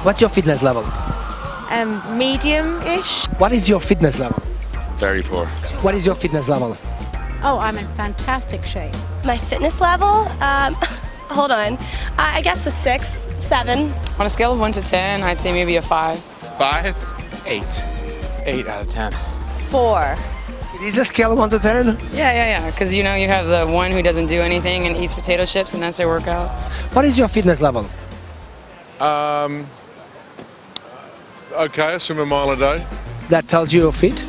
What's your fitness level? Medium-ish. What is your fitness level? Very poor. What is your fitness level? Oh, I'm in fantastic shape. My fitness level? Hold on. I guess a 6, 7. On a scale of 1 to 10, I'd say maybe a 5. 5? 8. 8 out of 10. 4. It is a scale of 1 to 10. Yeah. Because you have the one who doesn't do anything and eats potato chips and that's their workout. What is your fitness level? Okay, I swim a mile a day. That tells you you're fit.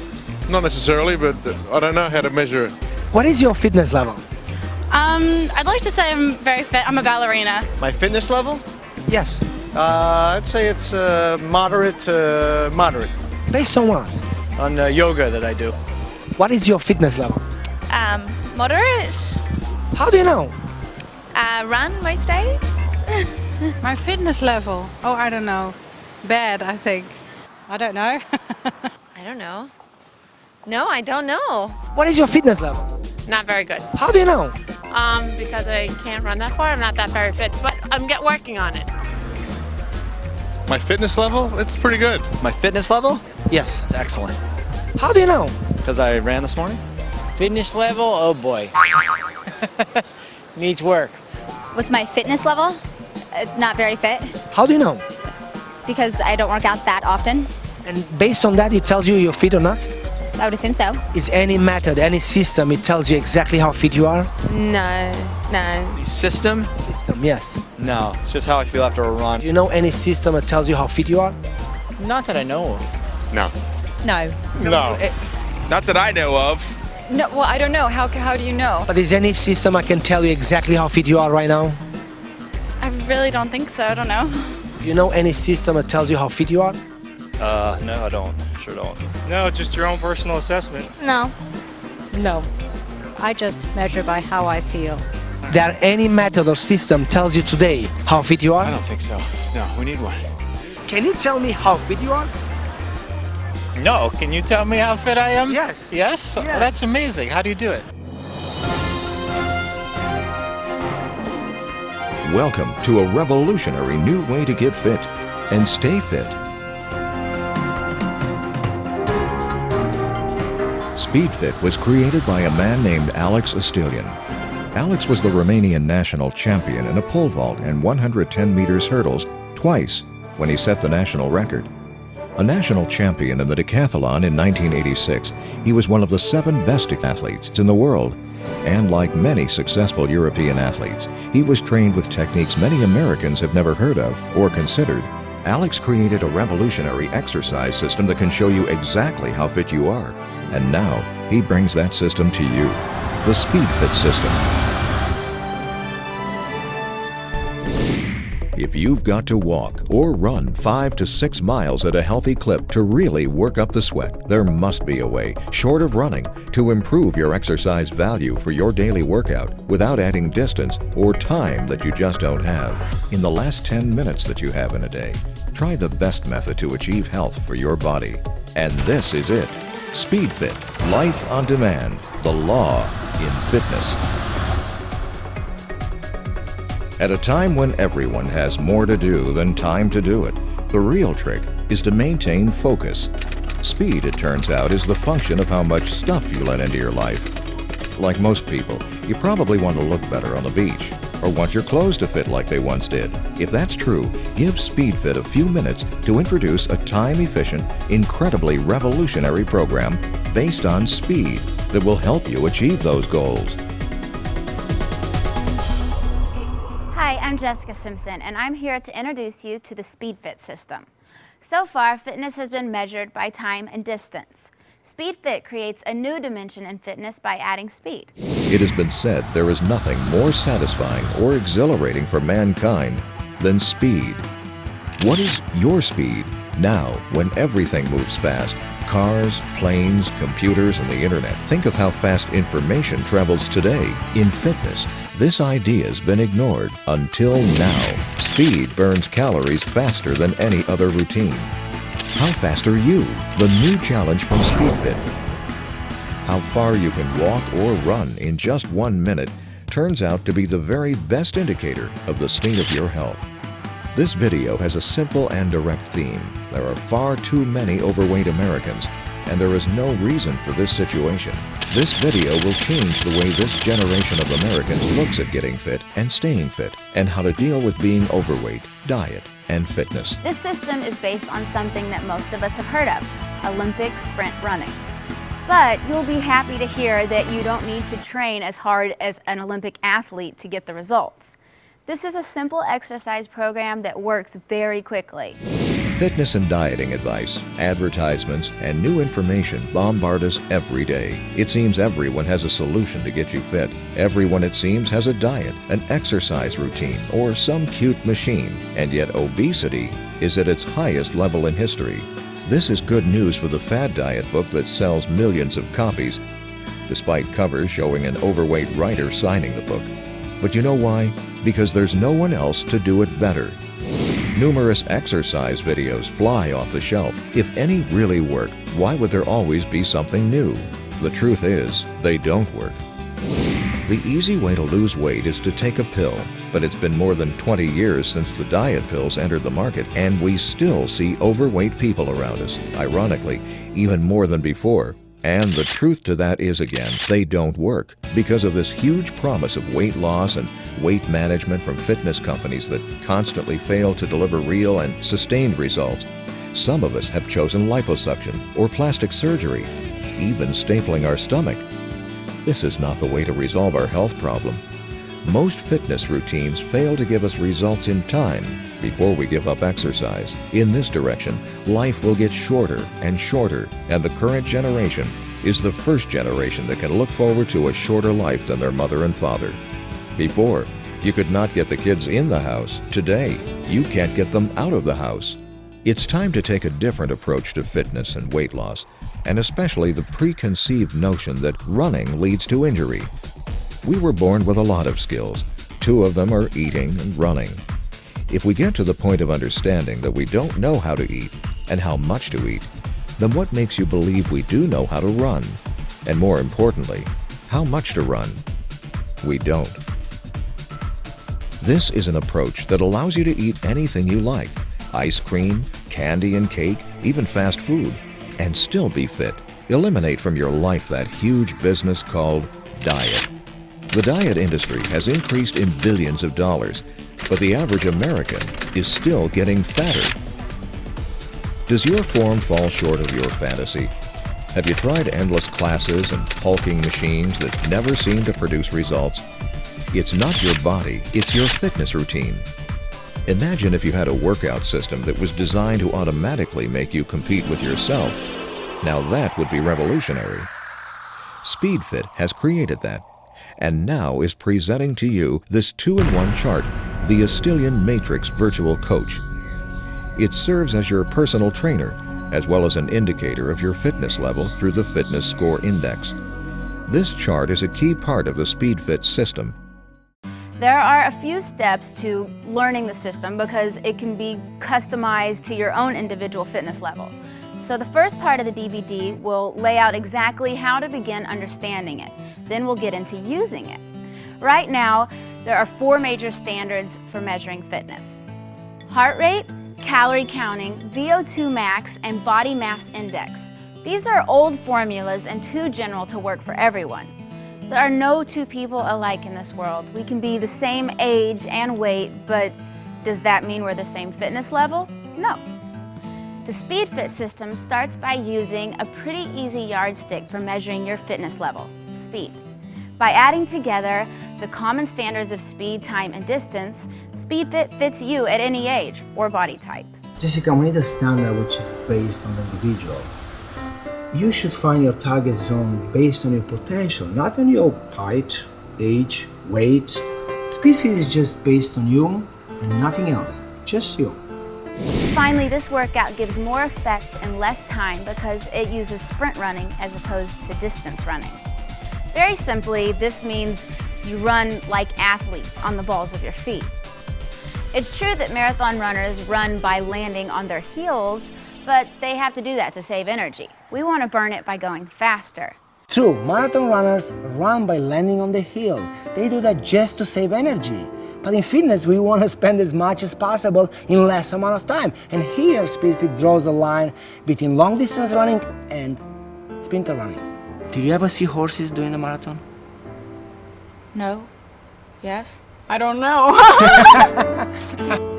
Not necessarily, but I don't know how to measure it. What is your fitness level? I'd like to say I'm very fit. I'm a ballerina. My fitness level? Yes. I'd say it's moderate to moderate Based on what? on yoga that I do. What is your fitness level? Moderate. How do you know? Run most days. My fitness level? Oh, I don't know. Bad, I think. I don't know. I don't know. No, I don't know. What is your fitness level? Not very good. How do you know? Because I can't run that far. I'm not that very fit, but I'm working on it. My fitness level? It's pretty good. My fitness level? Yes. It's excellent. How do you know? Because I ran this morning. Fitness level? Oh boy. Needs work. What's my fitness level? Not very fit How do you know? because I don't work out that often. And based on that, it tells you you're fit or not? I would assume so. Is any method, any system, it tells you exactly how fit you are? No. System? System, yes. No, it's just how I feel after a run. Do you know any system that tells you how fit you are? Not that I know of. No. No. No. Not that I know of. No, well, I don't know. How do you know? But is any system I can tell you exactly how fit you are right now? I really don't think so. I don't know. Do you know any system that tells you how fit you are? No, I don't. Sure don't. No, just your own personal assessment. No. No. I just measure by how I feel. There any method or system tells you today how fit you I are? don't think so. No, we need one. Can you tell me how fit you are? No, can you tell me how fit I am? Yes. Yes? Yes. Oh, that's amazing. How do you do it? Welcome to a revolutionary new way to get fit and stay fit. SPEEDFIT was created by a man named Alex Astilian. Alex was the Romanian national champion in a pole vault and 110 meters hurdles twice when he set the national record. A national champion in the decathlon in 1986, he was one of the 7 best athletes in the world. And like many successful European athletes, he was trained with techniques many Americans have never heard of or considered. Alex created a revolutionary exercise system that can show you exactly how fit you are. And now, he brings that system to you, the SPEEDFIT system. If you've got to walk or run 5 to 6 miles at a healthy clip to really work up the sweat, there must be a way, short of running, to improve your exercise value for your daily workout without adding distance or time that you just don't have. In the last 10 minutes that you have in a day, try the best method to achieve health for your body. And this is it. SPEEDFIT, life on demand, the law in fitness. At a time when everyone has more to do than time to do it, the real trick is to maintain focus. Speed, it turns out, is the function of how much stuff you let into your life. Like most people, you probably want to look better on the beach, or want your clothes to fit like they once did. If that's true, give SPEEDFIT a few minutes to introduce a time-efficient, incredibly revolutionary program based on speed that will help you achieve those goals. Hi, I'm Jessica Simpson, and I'm here to introduce you to the SPEEDFIT system. So far, fitness has been measured by time and distance. SPEEDFIT creates a new dimension in fitness by adding speed. It has been said there is nothing more satisfying or exhilarating for mankind than speed. What is your speed now when everything moves fast? Cars, planes, computers, and the internet. Think of how fast information travels today. In fitness, this idea has been ignored until now. Speed burns calories faster than any other routine. How fast are you? The new challenge from SPEEDFIT. How far you can walk or run in just 1 minute turns out to be the very best indicator of the state of your health. This video has a simple and direct theme. There are far too many overweight Americans, and there is no reason for this situation. This video will change the way this generation of Americans looks at getting fit and staying fit, and how to deal with being overweight, diet, and fitness. This system is based on something that most of us have heard of, Olympic sprint running. But you'll be happy to hear that you don't need to train as hard as an Olympic athlete to get the results. This is a simple exercise program that works very quickly. Fitness and dieting advice, advertisements, and new information bombard us every day. It seems everyone has a solution to get you fit. Everyone, it seems, has a diet, an exercise routine, or some cute machine. And yet obesity is at its highest level in history. This is good news for the fad diet book that sells millions of copies, despite covers showing an overweight writer signing the book. But you know why? Because there's no one else to do it better. Numerous exercise videos fly off the shelf. If any really work, why would there always be something new? The truth is, they don't work. The easy way to lose weight is to take a pill, but it's been more than 20 years since the diet pills entered the market, and we still see overweight people around us, ironically, even more than before. And the truth to that is, again, they don't work because of this huge promise of weight loss and weight management from fitness companies that constantly fail to deliver real and sustained results. Some of us have chosen liposuction or plastic surgery, even stapling our stomach. This is not the way to resolve our health problem. Most fitness routines fail to give us results in time before we give up exercise. In this direction, life will get shorter and shorter, and the current generation is the first generation that can look forward to a shorter life than their mother and father. Before, you could not get the kids in the house. Today, you can't get them out of the house. It's time to take a different approach to fitness and weight loss, and especially the preconceived notion that running leads to injury. We were born with a lot of skills. 2 of them are eating and running. If we get to the point of understanding that we don't know how to eat and how much to eat, then what makes you believe we do know how to run? And more importantly, how much to run? We don't. This is an approach that allows you to eat anything you like, ice cream, candy and cake, even fast food, and still be fit. Eliminate from your life that huge business called diet. The diet industry has increased in billions of dollars, but the average American is still getting fatter. Does your form fall short of your fantasy? Have you tried endless classes and hulking machines that never seem to produce results? It's not your body, it's your fitness routine. Imagine if you had a workout system that was designed to automatically make you compete with yourself. Now that would be revolutionary. SPEEDFIT has created that, and now is presenting to you this 2-in-1 chart, the SPEEDFIT Matrix Virtual Coach. It serves as your personal trainer, as well as an indicator of your fitness level through the Fitness Score Index. This chart is a key part of the SPEEDFIT system. There are a few steps to learning the system because it can be customized to your own individual fitness level. So the first part of the DVD will lay out exactly how to begin understanding it. Then we'll get into using it. Right now, there are 4 major standards for measuring fitness: heart rate, calorie counting, VO2 max, and body mass index. These are old formulas and too general to work for everyone. There are no 2 people alike in this world. We can be the same age and weight, but does that mean we're the same fitness level? No. The SPEEDFIT system starts by using a pretty easy yardstick for measuring your fitness level, speed. By adding together the common standards of speed, time, and distance, SPEEDFIT fits you at any age or body type. Jessica, we need a standard which is based on the individual. You should find your target zone based on your potential, not on your height, age, weight. SPEEDFIT is just based on you and nothing else, just you. Finally, this workout gives more effect in less time because it uses sprint running as opposed to distance running. Very simply, this means you run like athletes on the balls of your feet. It's true that marathon runners run by landing on their heels, but they have to do that to save energy. We want to burn it by going faster. True, marathon runners run by landing on the heel. They do that just to save energy. But in fitness, we want to spend as much as possible in less amount of time. And here, SpeedFit draws the line between long distance running and sprinter running. Did you ever see horses doing a marathon? No. Yes? I don't know.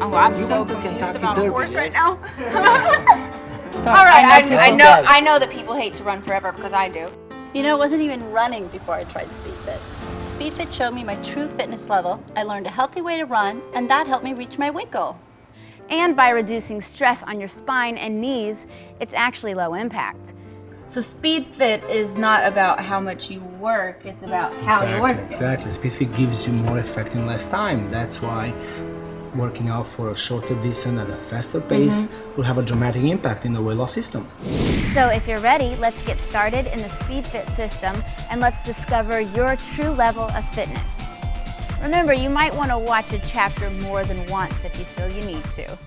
Oh, I'm so confused about a horse right now. All right, I know that people hate to run forever because I do. You know, it wasn't even running before I tried SpeedFit. SpeedFit showed me my true fitness level. I learned a healthy way to run, and that helped me reach my weight goal. And by reducing stress on your spine and knees, it's actually low impact. So SpeedFit is not about how much you work, it's about how you work. Exactly. SpeedFit gives you more effect in less time. That's why working out for a shorter distance at a faster pace will have a dramatic impact in the weight loss system. So if you're ready, let's get started in the SpeedFit system and let's discover your true level of fitness. Remember, you might want to watch a chapter more than once if you feel you need to.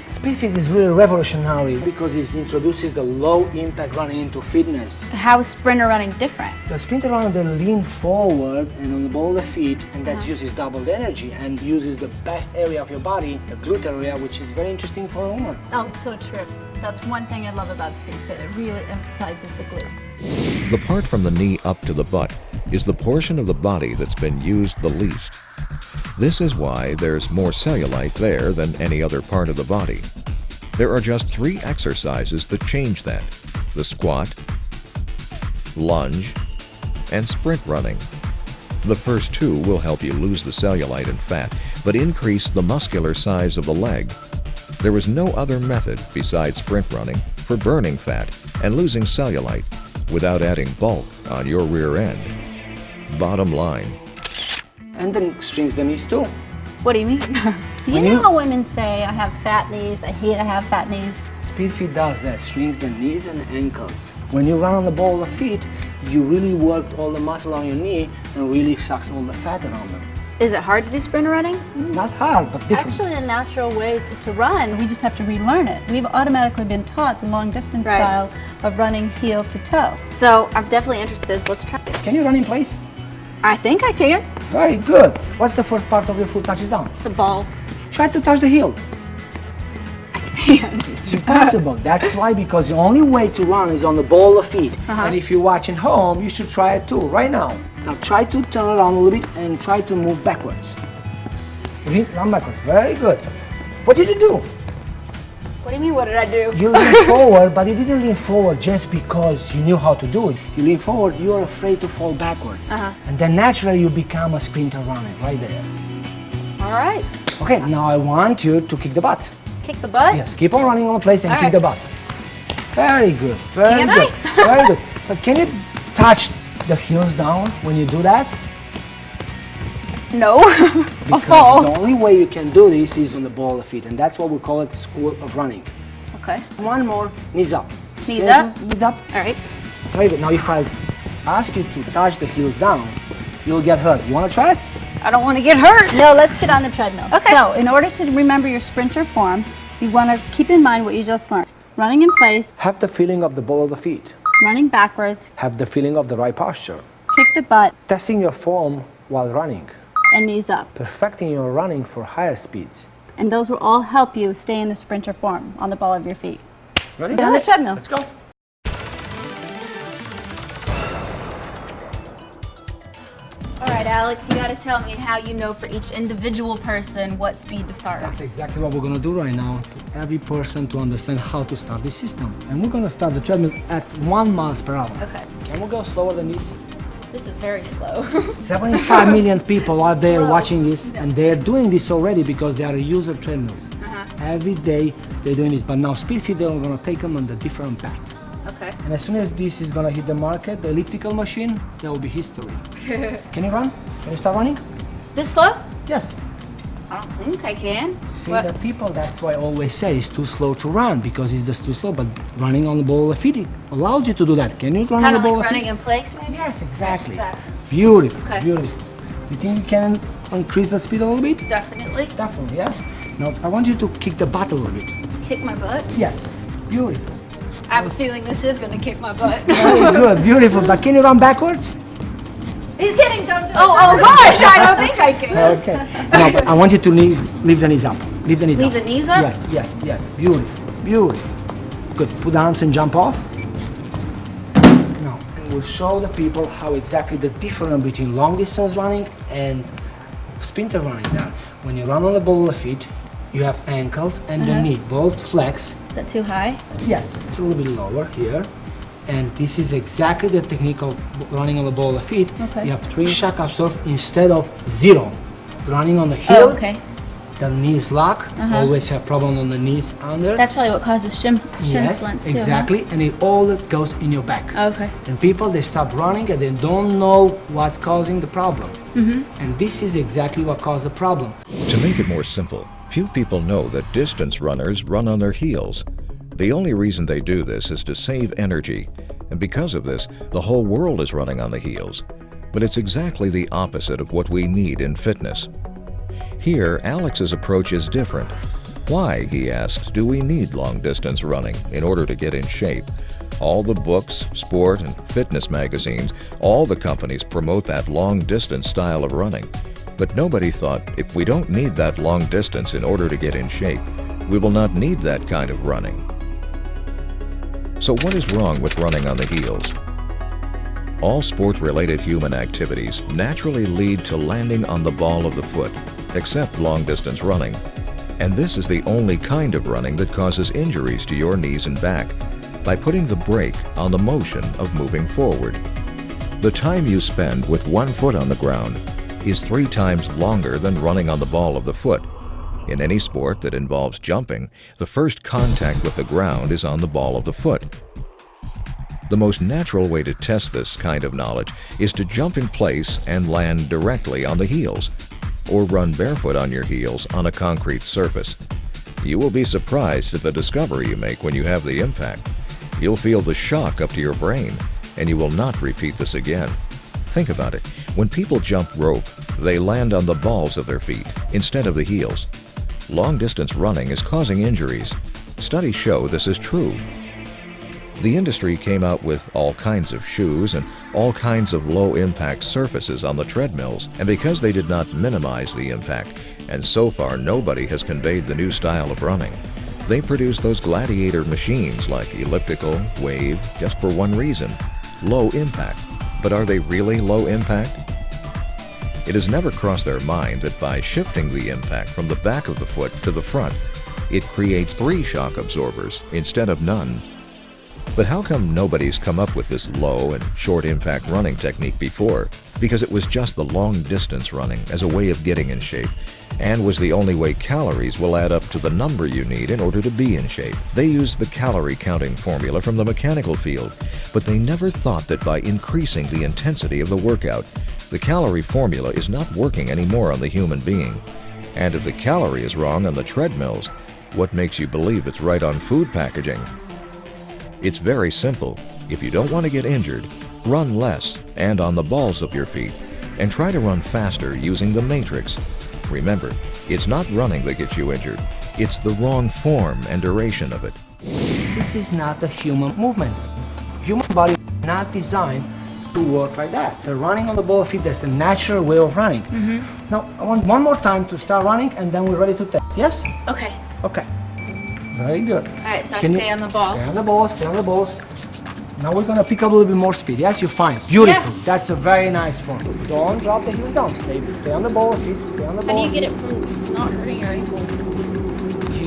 SpeedFit is really revolutionary because it introduces the low-impact running into fitness. How is sprinter running different? The sprinter runner, they lean forward and on the ball of the feet, and that uses doubled energy and uses the best area of your body, the glute area, which is very interesting for a woman. Oh, so true. That's one thing I love about SpeedFit. It really emphasizes the glutes. The part from the knee up to the butt is the portion of the body that's been used the least. This is why there's more cellulite there than any other part of the body. There are just 3 exercises that change that: the squat, lunge, and sprint running. The first 2 will help you lose the cellulite and fat, but increase the muscular size of the leg. There is no other method besides sprint running for burning fat and losing cellulite without adding bulk on your rear end. Bottom line. And then strings the knees too. What do you mean? You know how women say, I have fat knees, I hate I have fat knees? SpeedFit does that, strings the knees and ankles. When you run on the ball of feet, you really work all the muscle on your knee and really sucks all the fat around them. Is it hard to do sprinter running? Not hard, but different. Actually a natural way to run. We just have to relearn it. We've automatically been taught the long distance style of running heel to toe. So I'm definitely interested. Let's try it. Can you run in place? I think I can. Very good. What's the first part of your foot touches down? The ball. Try to touch the heel. I can. It's impossible. That's why, because the only way to run is on the ball of feet. And if you're watching home, you should try it too, right now. Now try to turn around a little bit and try to move backwards. Run backwards. Very good. What did you do? What do you mean, what did I do? You lean forward, but you didn't lean forward just because you knew how to do it. You lean forward, you're afraid to fall backwards. And then naturally you become a sprinter runner right there. All right. Okay, now I want you to kick the butt. Kick the butt? Yes, keep on running on the place and All kick the butt. Very good, very Can good, I? very good. But can you touch the heels down when you do that? No. I'll Because fall. the only way you can do this is on the ball of feet, and that's what we call it school of running. Okay. One more, knees up. Knees Okay, up? Knees up. All right. Very good. Now if I ask you to touch the heels down, you'll get hurt. You want to try it? I don't want to get hurt. No, let's get on the treadmill. Okay. So, in order to remember your sprinter form, you want to keep in mind what you just learned. Running in place, Have the feeling of the ball of the feet. running backwards, Have the feeling of the right posture. kick the butt, Testing your form while running. and knees up. Perfecting your running for higher speeds. And those will all help you stay in the sprinter form on the ball of your feet. Ready? Get on the treadmill. Let's go. All right, Alex, you got to tell me how you know for each individual person what speed to start That's on. exactly what we're going to do right now. Every person to understand how to start the system. And we're going to start the treadmill at 1 mile per hour. Okay. Can we go slower than this? This is very slow. 75 million people out there watching this, and they're doing this already because they are user treadmills. Every day they're doing this, but now SpeedFit, they're going to take them on the different path. Okay. And as soon as this is going to hit the market, the elliptical machine, there will be history. Can you run? Can you start running? This slow? Yes. I don't think I can. See, the people, that's why I always say it's too slow to run, because it's just too slow, but running on the ball of feet, it allows you to do that. Can you run on Kind the of ball like of running feet? in place, maybe? Yes, exactly. Exactly. Beautiful, Okay. beautiful. You think you can increase the speed a little bit? Definitely. Definitely, yes. Now, I want you to kick the butt a little bit. Kick my butt? Yes, beautiful. I have a feeling this is going to kick my butt. Very good, beautiful. But can you run backwards? He's kidding, don't do it. Oh gosh, I don't think I can. Okay. No, but I want you to leave the knees up. Leave the knees Leave up. the knees up? Yes. Beautiful. Beautiful. Good. Put the arms and jump off. Now, and we'll show the people how exactly the difference between long distance running and sprinter running. Now, when you run on the ball of the feet, you have ankles and the knee both flex. Is that too high? Yes, it's a little bit lower here. And this is exactly the technique of running on the ball of the feet. Okay. You have 3 shock absorb instead of 0. Running on the heel, okay. the knees lock. Always have problem on the knees under. That's probably what causes shin Yes, splints too. exactly. And it all that goes in your back. Okay. And people, they stop running and they don't know what's causing the problem. And this is exactly what caused the problem. To make it more simple, few people know that distance runners run on their heels. The only reason they do this is to save energy, and because of this, the whole world is running on the heels. But it's exactly the opposite of what we need in fitness. Here, Alex's approach is different. Why, he asks, do we need long-distance running in order to get in shape? All the books, sport, and fitness magazines, all the companies promote that long-distance style of running. But nobody thought, if we don't need that long distance in order to get in shape, we will not need that kind of running. So what is wrong with running on the heels? All sport-related human activities naturally lead to landing on the ball of the foot, except long-distance running. And this is the only kind of running that causes injuries to your knees and back by putting the brake on the motion of moving forward. The time you spend with one foot on the ground is 3 times longer than running on the ball of the foot. In any sport that involves jumping, the first contact with the ground is on the ball of the foot. The most natural way to test this kind of knowledge is to jump in place and land directly on the heels, or run barefoot on your heels on a concrete surface. You will be surprised at the discovery you make when you have the impact. You'll feel the shock up to your brain, and you will not repeat this again. Think about it. When people jump rope, they land on the balls of their feet instead of the heels. Long-distance running is causing injuries. Studies show this is true. The industry came out with all kinds of shoes and all kinds of low-impact surfaces on the treadmills, and because they did not minimize the impact, and so far nobody has conveyed the new style of running, they produced those gladiator machines like elliptical, wave, just for one reason: low impact. But are they really low impact? It has never crossed their mind that by shifting the impact from the back of the foot to the front, it creates 3 shock absorbers instead of none. But how come nobody's come up with this low and short impact running technique before? Because it was just the long distance running as a way of getting in shape, and was the only way calories will add up to the number you need in order to be in shape. They used the calorie counting formula from the mechanical field, but they never thought that by increasing the intensity of the workout, the calorie formula is not working anymore on the human being. And if the calorie is wrong on the treadmills, what makes you believe it's right on food packaging? It's very simple. If you don't want to get injured, run less and on the balls of your feet, and try to run faster using the matrix. Remember, it's not running that gets you injured. It's the wrong form and duration of it. This is not a human movement. Human body is not designed to work like that. The running on the ball of feet, that's the natural way of running. Now, I want one more time to start running and then we're ready to test. Yes? Okay. Okay. Very good. Alright, so Can I you- stay on the ball. Stay on the balls, stay on the balls. Now we're gonna pick up a little bit more speed. Yes, you're fine. Beautiful. Yeah. That's a very nice form. Don't drop the heels down. Stay on the ball of feet. Stay on the How ball. do you get it from not hurting your ankles?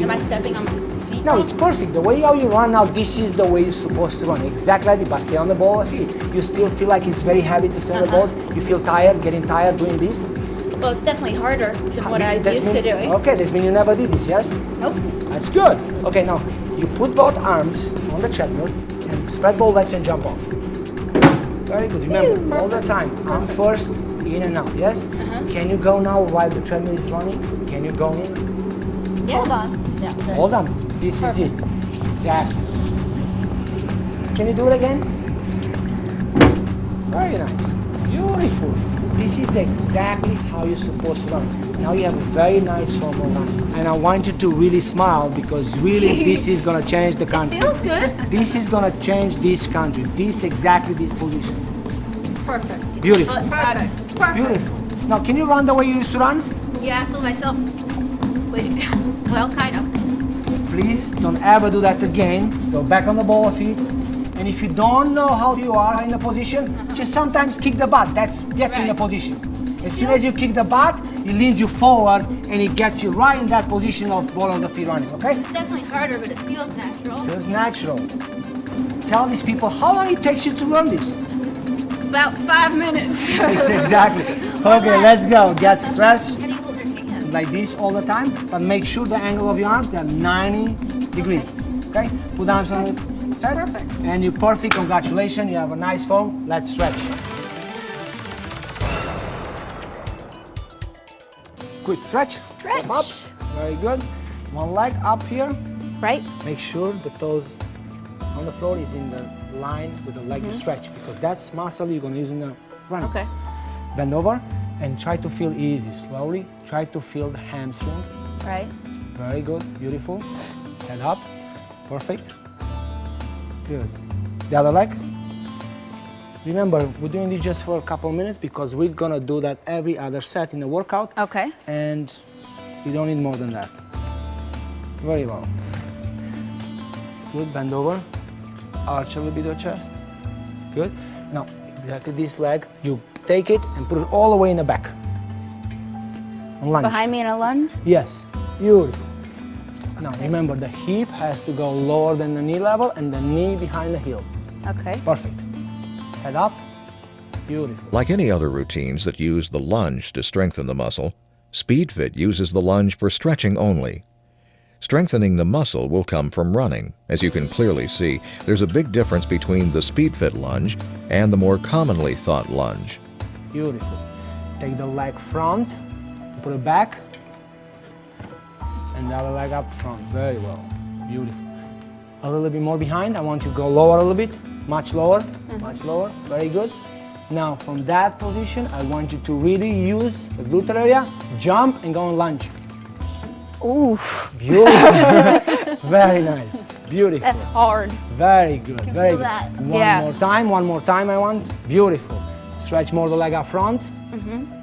Am I stepping on my feet? No, it's perfect. The way how you run now, this is the way you're supposed to run. Exactly like this, but stay on the ball of feet. You still feel like it's very heavy to stay on the balls. You feel tired, getting tired doing this. Well, it's definitely harder than what I'm used to doing. Okay, this means you never did this, yes? Nope. That's good. Okay, now you put both arms on the treadmill and spread both legs and jump off. Very good. Remember, all the time, arm first, in and out, yes? Can you go now while the treadmill is running? Can you go in? Yeah. Hold on. Yeah. Good. Hold on. This is it. Exactly. Can you do it again? Very nice. Beautiful. This is exactly how you're supposed to run. Now you have a very nice form of running. And I want you to really smile because really this is going to change the country. It feels good. This is going to change this country. Exactly this position. Perfect. Beautiful. Perfect. Perfect. Beautiful. Now, can you run the way you used to run? Yeah, I feel myself. Wait. Well, kind of. Please don't ever do that again. Go back on the ball of feet. And if you don't know how you are in the position, just sometimes kick the butt. That gets you in the position. As soon as you kick the butt, it leans you forward and it gets you right in that position of ball on the feet running, okay? It's definitely harder, but it feels natural. Feels natural. Tell these people how long it takes you to learn this. About 5 minutes. Exactly. Okay, let's go. Get stretched How do you hold your hand? like this all the time, but make sure the angle of your arms, they're 90 degrees, okay? Put arms on the side. Perfect. And you're perfect, congratulations. You have a nice form. Let's stretch. Quick stretch. Stretch. Step up. Very good. One leg up here. Right? Make sure the toes on the floor is in the line with the leg you stretch, because that's muscle you're going to use in the run. Okay. Bend over and try to feel easy. Slowly try to feel the hamstring. Right. Very good. Beautiful. Head up. Perfect. Good. The other leg. Remember, we're doing this just for a couple minutes because we're going to do that every other set in the workout. Okay. And you don't need more than that. Very well. Good. Bend over. Arch a little bit your chest. Good. Now, exactly this leg, you take it and put it all the way in the back. And lunge. Behind me in a lunge? Yes. Beautiful. Now, remember, the hip has to go lower than the knee level and the knee behind the heel. Okay. Perfect. Head up. Beautiful. Like any other routines that use the lunge to strengthen the muscle, SpeedFit uses the lunge for stretching only. Strengthening the muscle will come from running. As you can clearly see, there's a big difference between the SpeedFit lunge and the more commonly thought lunge. Beautiful. Take the leg front, put it back, and the other leg up front. Very well. Beautiful. A little bit more behind. I want you to go lower a little bit. Much lower. Much lower. Very good. Now, from that position, I want you to really use the glute area, jump, and go and lunge. Ooh. Beautiful. Very nice. Beautiful. That's hard. Very good. Very feel good. that. One Yeah. more time. One more time. I want. Beautiful. Stretch more the leg up front.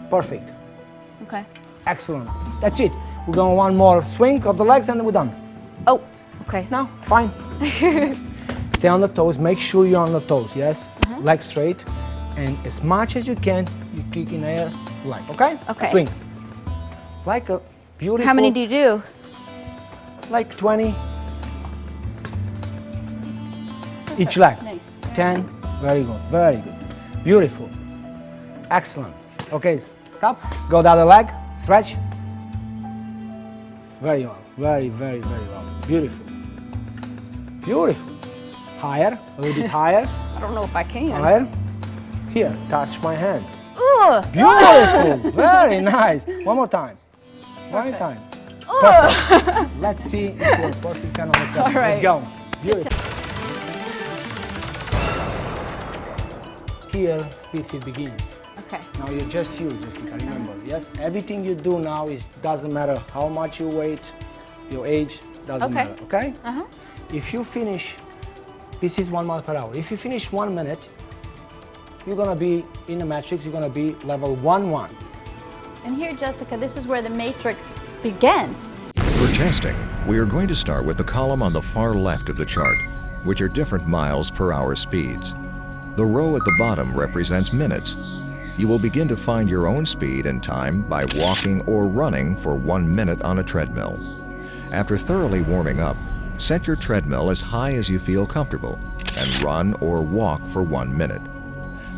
Perfect. Okay. Excellent. That's it. We're going one more swing of the legs and we're done. Oh, okay. Now, fine. Stay on the toes. Make sure you're on the toes. Yes. Legs straight, and as much as you can, you kick in the air, like. Okay. Okay. Swing. Like a beautiful. How many do you do? Like 20. Each leg. Nice. 10. Very good. Very good. Beautiful. Excellent. Okay, stop. Go the other leg. Stretch. Very well. Very, very, very well. Beautiful. Beautiful. Higher. A little bit higher. I don't know if I can. Higher. Here. Touch my hand. Ugh. Beautiful. Very nice. One more time. One more time. Perfect. Let's see if you're perfect on the treadmill. All right. Let's go. Beautiful. Here, SpeedFit begins. Okay. Now you're just you, Jessica, remember, yes? Everything you do now doesn't matter how much you weigh, your age, doesn't matter, okay? If you finish, this is 1 mile per hour. If you finish 1 minute, you're gonna be in the matrix, you're gonna be level 1-1. And here, Jessica, this is where the matrix begins. For testing, we are going to start with the column on the far left of the chart, which are different miles per hour speeds. The row at the bottom represents minutes. You will begin to find your own speed and time by walking or running for 1 minute on a treadmill. After thoroughly warming up, set your treadmill as high as you feel comfortable and run or walk for 1 minute.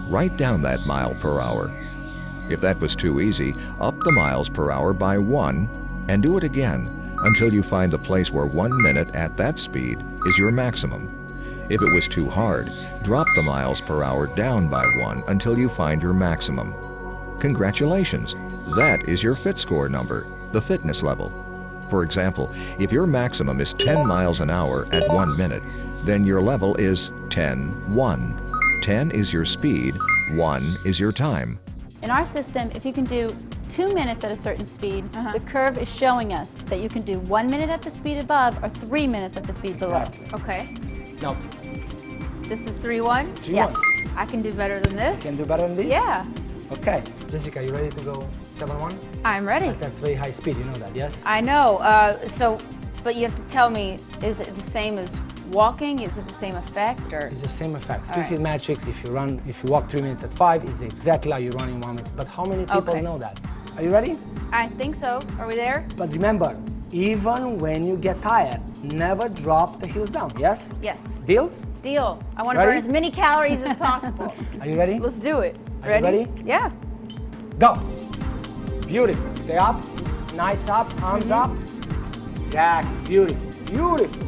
Write down that mile per hour. If that was too easy, up the miles per hour by 1 and do it again until you find the place where 1 minute at that speed is your maximum. If it was too hard, drop the miles per hour down by 1 until you find your maximum. Congratulations! That is your fit score number, the fitness level. For example, if your maximum is 10 miles an hour at 1 minute, then your level is 10-1. 10 is your speed, 1 is your time. In our system, if you can do 2 minutes at a certain speed, the curve is showing us that you can do 1 minute at the speed above or 3 minutes at the speed below. Exactly. Okay. Now, This is 3-1? Yes. I can do better than this. You can do better than this? Yeah. Okay. Jessica, you ready to go 7-1? I'm ready. That's very high speed, you know that, yes? I know. But you have to tell me, is it the same as walking? Is it the same effect, or? It's the same effect. All right. SPEEDFIT Matrix, if you walk 3 minutes at 5, is exactly how you run in 1 minute. But how many people Okay. know that? Are you ready? I think so. Are we there? But remember, even when you get tired, never drop the heels down, yes? Yes. Deal? Deal. I want to burn Ready? as many calories as possible. Are you ready? Let's do it. Are you ready? Yeah. Go. Beautiful. Stay up. Nice up. Arms up. Exactly. Beautiful. Beautiful.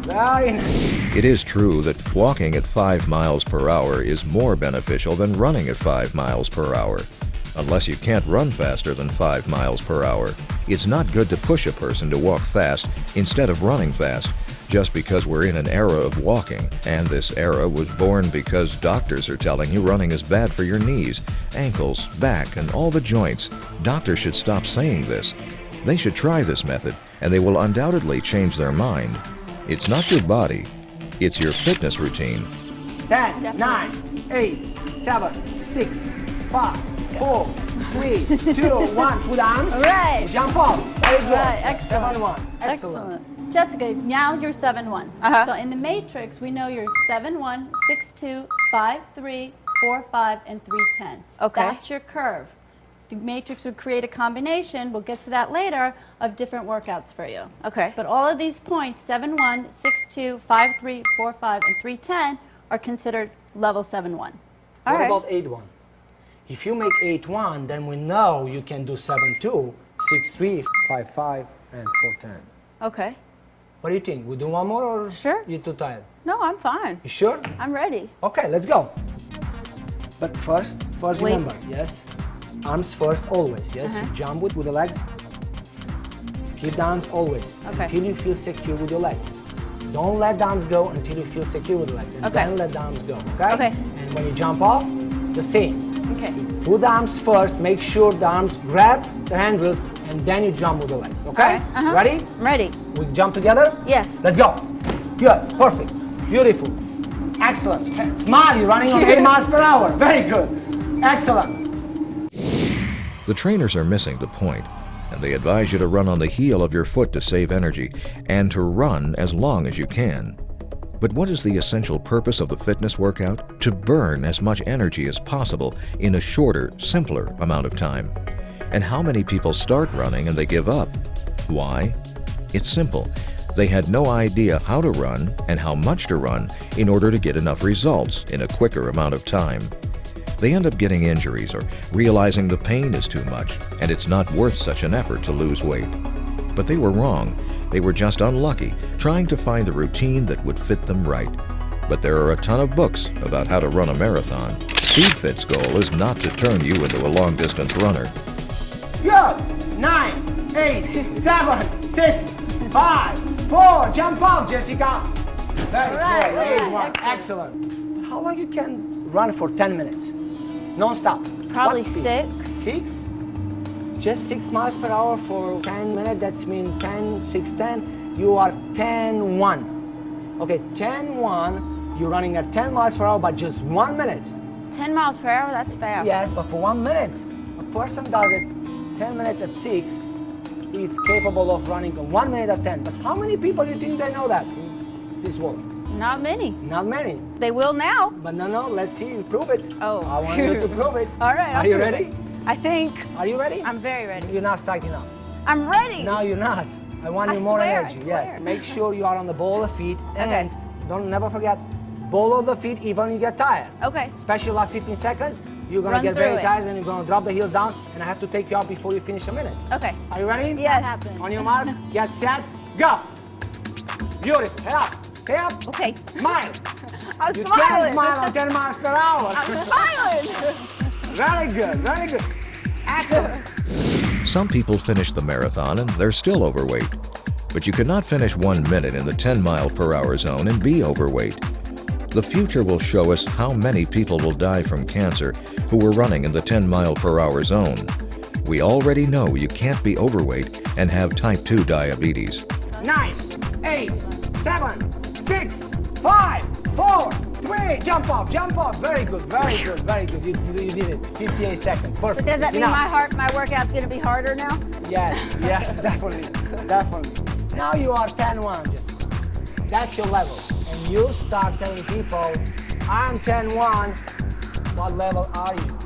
Very nice. It is true that walking at 5 miles per hour is more beneficial than running at 5 miles per hour. Unless you can't run faster than 5 miles per hour, it's not good to push a person to walk fast instead of running fast, just because we're in an era of walking, and this era was born because doctors are telling you running is bad for your knees, ankles, back, and all the joints. Doctors should stop saying this. They should try this method, and they will undoubtedly change their mind. It's not your body, it's your fitness routine. 10, 9, 8, 7, 6, 5, 4, 3, 2, 1. Put arms. All right. Jump off. Very good. Right, excellent. 7-1. Excellent. Jessica, now you're 7-1. Uh-huh. So in the matrix, we know you're 7-1, 6-2, 5-3, 4-5, and 3-10. Okay. That's your curve. The matrix would create a combination, we'll get to that later, of different workouts for you. Okay. But all of these points, 7-1, 6-2, 5-3, 4-5, and 3-10, are considered level 7-1. What right. about 8-1? If you make 8-1, then we know you can do 7-2, 6-3, 5-5, and 4-10. Okay. What do you think? We do one more, or Sure. you're too tired? No, I'm fine. You sure? I'm ready. Okay, let's go. But first Wait. remember, yes? Arms first, always, yes? Uh-huh. You jump with the legs. Keep the arms always, Okay. until you feel secure with your legs. Don't let the arms go until you feel secure with the legs, and Okay. then let the arms go, okay? Okay. And when you jump off, the same. Okay. Put the arms first, make sure the arms grab the handrails, and then you jump with the legs, okay? All right, uh-huh. Ready? I'm ready. We jump together? Yes. Let's go. Good, perfect, beautiful, excellent. Smile, you're running on 8 miles per hour. Very good, excellent. The trainers are missing the point, and they advise you to run on the heel of your foot to save energy, and to run as long as you can. But what is the essential purpose of the fitness workout? To burn as much energy as possible in a shorter, simpler amount of time. And how many people start running and they give up? Why? It's simple. They had no idea how to run and how much to run in order to get enough results in a quicker amount of time. They end up getting injuries or realizing the pain is too much and it's not worth such an effort to lose weight. But they were wrong. They were just unlucky, trying to find the routine that would fit them right. But there are a ton of books about how to run a marathon. SpeedFit's goal is not to turn you into a long-distance runner. Good. 9, 8, 7, 6, 5, 4. Jump off, Jessica. Very Right, good. right, 8-1. Excellent. How long you can run for 10 minutes? Non-stop. Probably What speed? 6. 6? Just 6 miles per hour for 10 minutes. That means 10, 6, 10. You are 10-1. Okay, 10-1. You're running at 10 miles per hour, but just 1 minute. 10 miles per hour, that's fast. Yes, but for 1 minute. A person does it 10 minutes at 6. It's capable of running 1 minute at 10. But how many people do you think they know that in this world? Not many. Not many. They will now. But no, let's see you prove it. Oh. I want you to prove it. All right. Are I'll you prove ready? it. I think. Are you ready? I'm very ready. You're not psyched enough. I'm ready. No, you're not. I want I you more swear, I energy. swear. Yes. Make sure you are on the ball of the feet, and Okay. don't never forget, ball of the feet even when you get tired. Okay. Especially last 15 seconds, you're gonna Run get through very it. tired, and you're gonna drop the heels down, and I have to take you out before you finish a minute. Okay. Are you ready? Yes. On your mark, get set, go. Beautiful. Head up. Head up. Okay. Smile. I'm You smiling. can't smile on 10 miles per hour. I'm smiling. Very good. Very good. Excellent. Some people finish the marathon and they're still overweight. But you cannot finish 1 minute in the 10-mile-per-hour zone and be overweight. The future will show us how many people will die from cancer who were running in the 10-mile-per-hour zone. We already know you can't be overweight and have type 2 diabetes. 9, 8, 7, 6, 5, 4, 3, jump off, very good, very good, very good. You did it, 58 seconds, perfect. But does that mean Enough. my workout's gonna be harder now? Yes, definitely, definitely. Now you are 10-1, just. That's your level. And you start telling people, I'm 10-1, what level are you?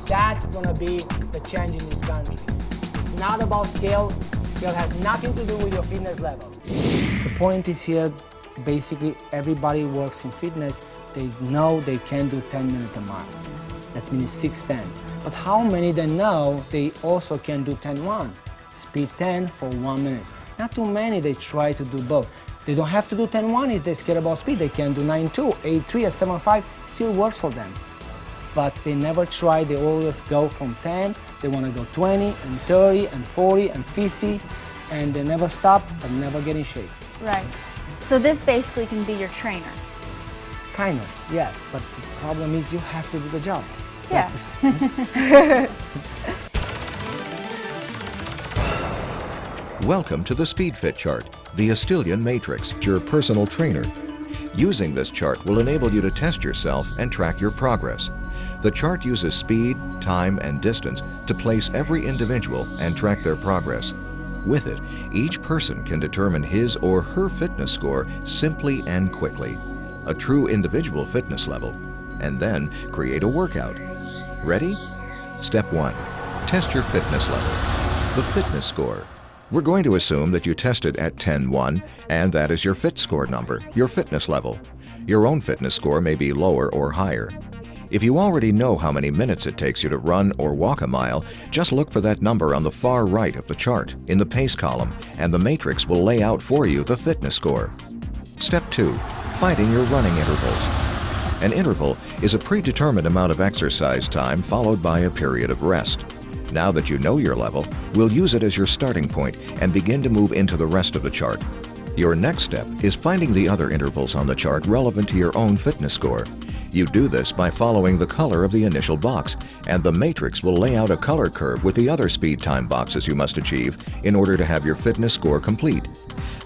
That's gonna be the change in this country. It's not about skill. Skill has nothing to do with your fitness level. The point is here, basically everybody works in fitness, they know they can do 10 minutes a mile. That means 6:10. But how many they know they also can do 10-1? Speed 10 for 1 minute. Not too many, they try to do both. They don't have to do 10-1 if they care about speed. They can do 9-2, 8-3, and 7-5, still works for them. But they never try, they always go from 10, they want to go 20 and 30 and 40 and 50, and they never stop but never get in shape. Right. So this basically can be your trainer. Kind of, yes, but the problem is you have to do the job. Yeah. Welcome to the SpeedFit chart, the SPEEDFIT Matrix, your personal trainer. Using this chart will enable you to test yourself and track your progress. The chart uses speed, time, and distance to place every individual and track their progress. With it, each person can determine his or her fitness score simply and quickly, a true individual fitness level, and then create a workout. Ready? Step 1. Test your fitness level. The fitness score. We're going to assume that you tested at 10-1, and that is your fit score number, your fitness level. Your own fitness score may be lower or higher. If you already know how many minutes it takes you to run or walk a mile, just look for that number on the far right of the chart in the pace column, and the matrix will lay out for you the fitness score. Step 2. Finding your running intervals. An interval is a predetermined amount of exercise time followed by a period of rest. Now that you know your level, we'll use it as your starting point and begin to move into the rest of the chart. Your next step is finding the other intervals on the chart relevant to your own fitness score. You do this by following the color of the initial box, and the matrix will lay out a color curve with the other speed time boxes you must achieve in order to have your fitness score complete.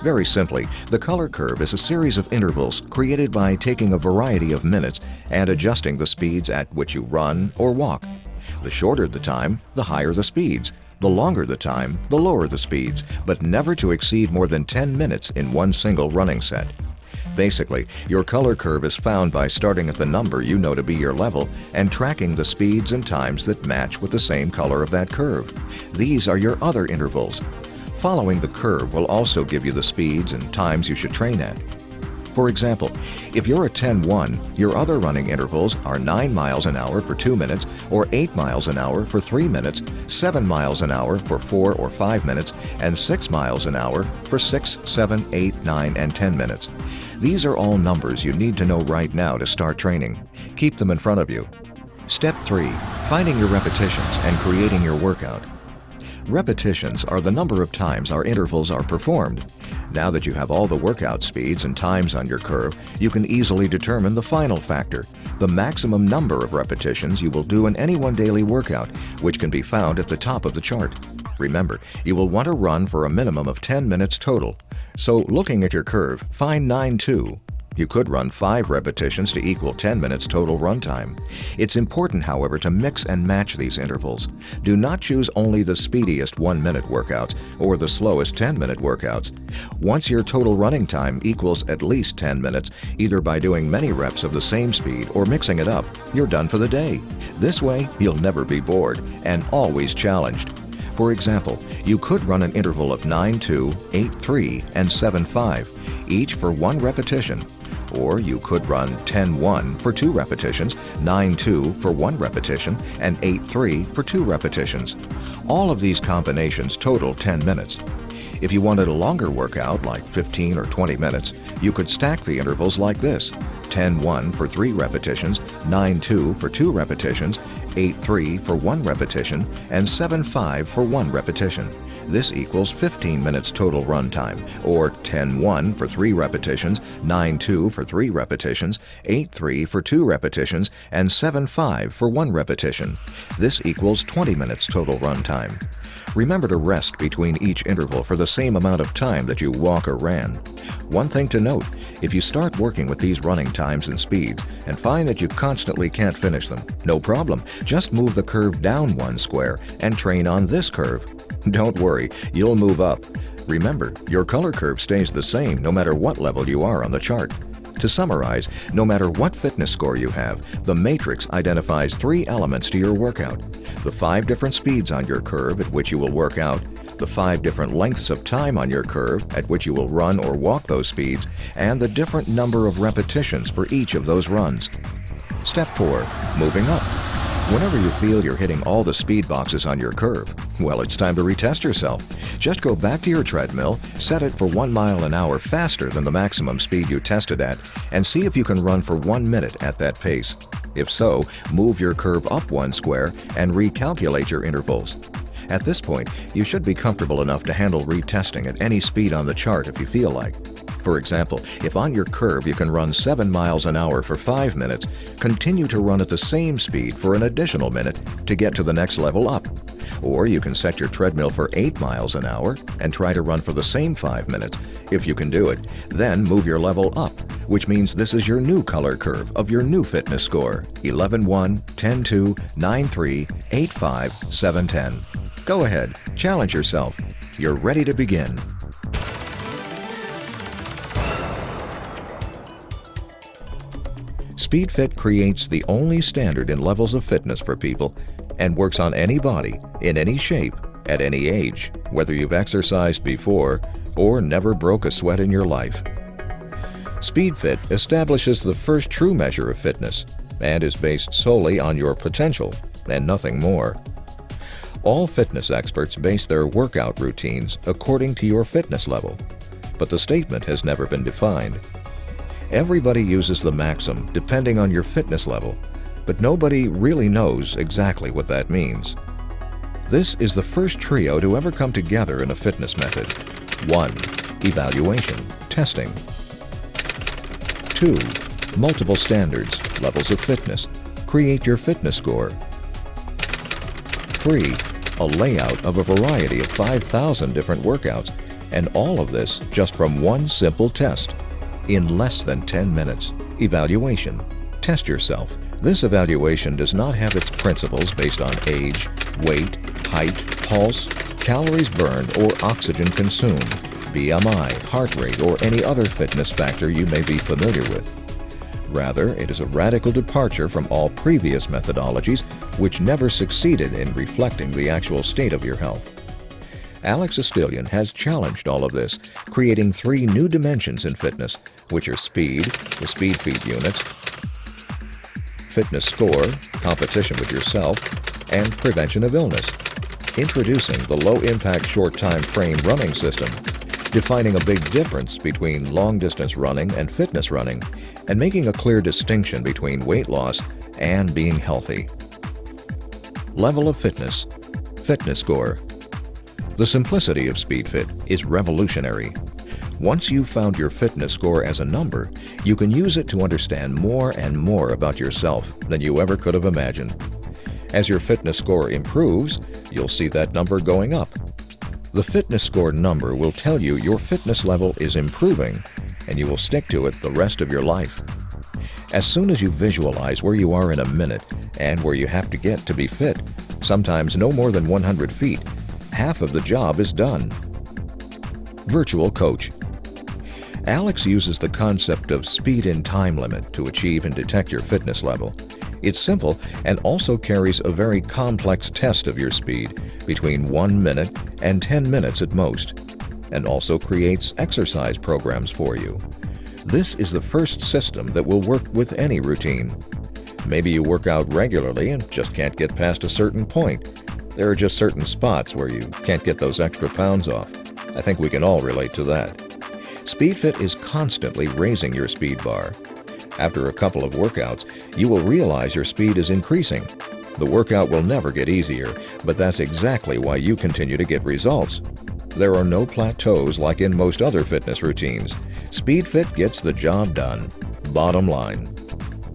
Very simply, the color curve is a series of intervals created by taking a variety of minutes and adjusting the speeds at which you run or walk. The shorter the time, the higher the speeds. The longer the time, the lower the speeds, but never to exceed more than 10 minutes in one single running set. Basically, your color curve is found by starting at the number you know to be your level and tracking the speeds and times that match with the same color of that curve. These are your other intervals. Following the curve will also give you the speeds and times you should train at. For example, if you're a 10-1, your other running intervals are 9 miles an hour for 2 minutes, or 8 miles an hour for 3 minutes, 7 miles an hour for 4 or 5 minutes, and 6 miles an hour for 6, 7, 8, 9, and 10 minutes. These are all numbers you need to know right now to start training. Keep them in front of you. Step 3. Finding your repetitions and creating your workout. Repetitions are the number of times our intervals are performed. Now that you have all the workout speeds and times on your curve, you can easily determine the final factor, the maximum number of repetitions you will do in any one daily workout, which can be found at the top of the chart. Remember, you will want to run for a minimum of 10 minutes total. So looking at your curve, find 9-2. You could run 5 repetitions to equal 10 minutes total run time. It's important, however, to mix and match these intervals. Do not choose only the speediest 1-minute workouts or the slowest 10-minute workouts. Once your total running time equals at least 10 minutes, either by doing many reps of the same speed or mixing it up, you're done for the day. This way, you'll never be bored and always challenged. For example, you could run an interval of 9-2, 8-3, and 7-5, each for 1 repetition. Or you could run 10-1 for 2 repetitions, 9-2 for 1 repetition, and 8-3 for 2 repetitions. All of these combinations total 10 minutes. If you wanted a longer workout, like 15 or 20 minutes, you could stack the intervals like this: 10-1 for 3 repetitions, 9-2 for 2 repetitions, 8-3 for 1 repetition, and 7-5 for 1 repetition. This equals 15 minutes total run time, or 10-1 for 3 repetitions, 9-2 for 3 repetitions, 8-3 for 2 repetitions, and 7-5 for 1 repetition. This equals 20 minutes total run time. Remember to rest between each interval for the same amount of time that you walk or ran. One thing to note, if you start working with these running times and speeds and find that you constantly can't finish them, no problem. Just move the curve down 1 square and train on this curve. Don't worry, you'll move up. Remember, your color curve stays the same no matter what level you are on the chart. To summarize, no matter what fitness score you have, the matrix identifies 3 elements to your workout: the 5 different speeds on your curve at which you will work out, the 5 different lengths of time on your curve at which you will run or walk those speeds, and the different number of repetitions for each of those runs. Step 4. Moving up. Whenever you feel you're hitting all the speed boxes on your curve, well, it's time to retest yourself. Just go back to your treadmill, set it for 1 mile an hour faster than the maximum speed you tested at, and see if you can run for 1 minute at that pace. If so, move your curve up 1 square and recalculate your intervals. At this point, you should be comfortable enough to handle retesting at any speed on the chart if you feel like. For example, if on your curve you can run 7 miles an hour for 5 minutes, continue to run at the same speed for an additional minute to get to the next level up. Or you can set your treadmill for 8 miles an hour and try to run for the same 5 minutes. If you can do it, then move your level up, which means this is your new color curve of your new fitness score: 11-1, 10-2, 9-3, 8-5, 7-10. Go ahead, challenge yourself. You're ready to begin. SpeedFit creates the only standard in levels of fitness for people and works on any body, in any shape, at any age, whether you've exercised before or never broke a sweat in your life. SpeedFit establishes the first true measure of fitness and is based solely on your potential and nothing more. All fitness experts base their workout routines according to your fitness level, but the statement has never been defined. Everybody uses the maxim depending on your fitness level, but nobody really knows exactly what that means. This is the first trio to ever come together in a fitness method. 1. Evaluation, testing. 2. Multiple standards, levels of fitness. Create your fitness score. 3. A layout of a variety of 5,000 different workouts, and all of this just from one simple test. In less than 10 minutes. Evaluation. Test yourself. This evaluation does not have its principles based on age, weight, height, pulse, calories burned, or oxygen consumed, BMI, heart rate, or any other fitness factor you may be familiar with. Rather, it is a radical departure from all previous methodologies which never succeeded in reflecting the actual state of your health. Alex Astillion has challenged all of this, creating 3 new dimensions in fitness, which are speed, the SpeedFit units, fitness score, competition with yourself, and prevention of illness. Introducing the low-impact short-time frame running system, defining a big difference between long-distance running and fitness running, and making a clear distinction between weight loss and being healthy. Level of fitness, fitness score. The simplicity of SpeedFit is revolutionary. Once you've found your fitness score as a number, you can use it to understand more and more about yourself than you ever could have imagined. As your fitness score improves, you'll see that number going up. The fitness score number will tell you your fitness level is improving, and you will stick to it the rest of your life. As soon as you visualize where you are in a minute and where you have to get to be fit, sometimes no more than 100 feet, half of the job is done. Virtual coach. Alex uses the concept of speed and time limit to achieve and detect your fitness level. It's simple and also carries a very complex test of your speed between 1 minute and 10 minutes at most, and also creates exercise programs for you. This is the first system that will work with any routine. Maybe you work out regularly and just can't get past a certain point. There are just certain spots where you can't get those extra pounds off. I think we can all relate to that. SpeedFit is constantly raising your speed bar. After a couple of workouts, you will realize your speed is increasing. The workout will never get easier, but that's exactly why you continue to get results. There are no plateaus like in most other fitness routines. SpeedFit gets the job done. Bottom line.